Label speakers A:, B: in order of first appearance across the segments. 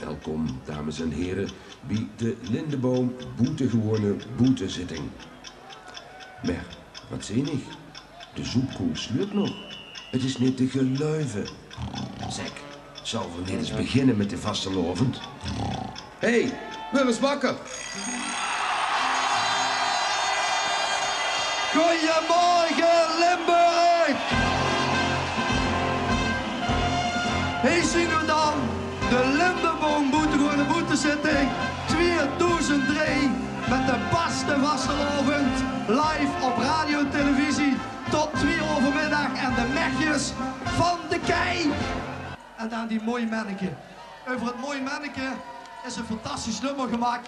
A: Welkom, dames en heren, bij de Lindeboom boetegewone boetezitting. Maar, wat zie ik? De soepkoers lukt nog. Het is niet te geloven. Zeg, zullen we niet eens beginnen met de vastelovend? Hé, wil eens wakker.
B: Goedemorgen Limburg! Hier zien we dan de Lindeboom boetegewone boetezitting 2003 met de beste vastelovend live op radio en televisie tot 2 uur vanmiddag en de mechjes van de kei. En dan die mooie manneke. Over het mooie manneke is een fantastisch nummer gemaakt.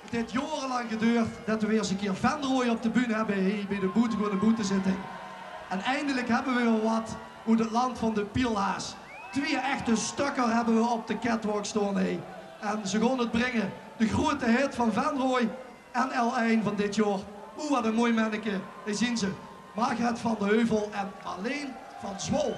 B: Het heeft jarenlang geduurd dat we weer eens een keer Venrooy op de bühne hebben hier bij de boetegewone boetezitting. En eindelijk hebben we weer wat uit het land van de pielhaas. 2 echte stukken hebben we op de catwalk staan. En ze gaan het brengen. De grote hit van Venrooy en L1 van dit jaar. Oeh, wat een mooi manneke. Daar zien ze. Margaret van de Heuvel en Marleen van Zwol.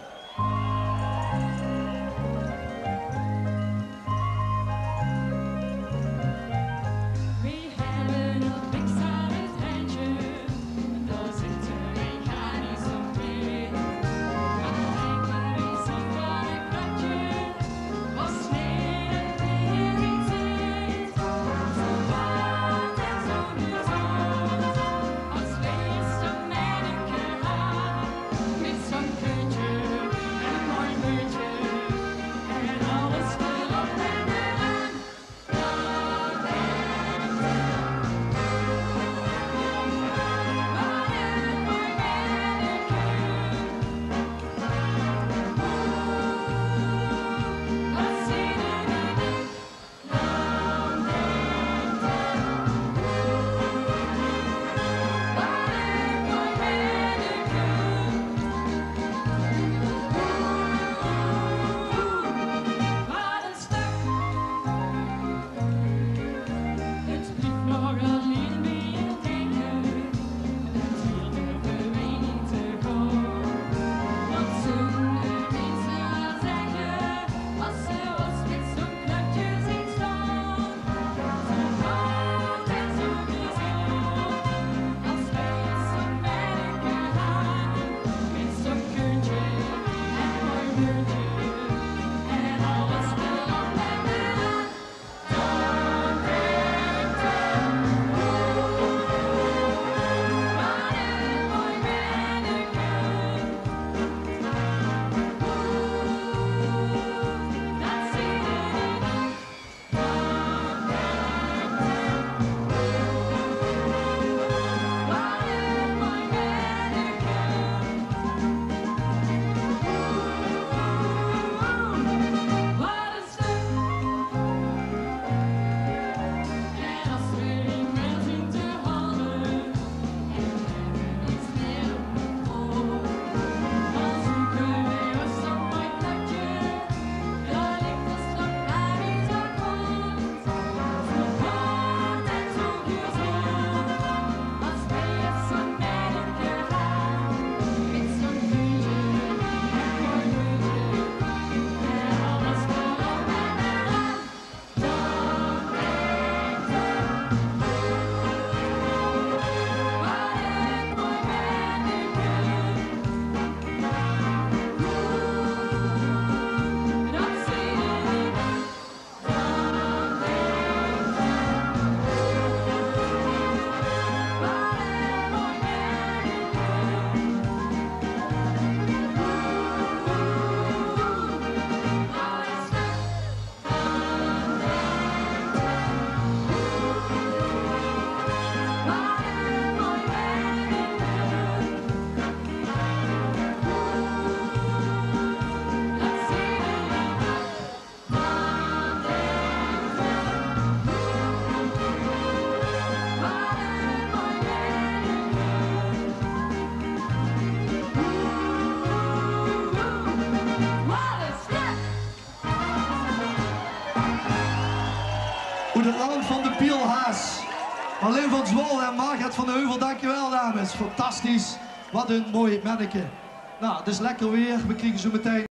B: Uit het land van de pielhaas. Marleen van Zwol en Margaret van de Heuvel, dankjewel dames. Fantastisch. Wat een mooi manneke. Nou, het is lekker weer. We krijgen zo meteen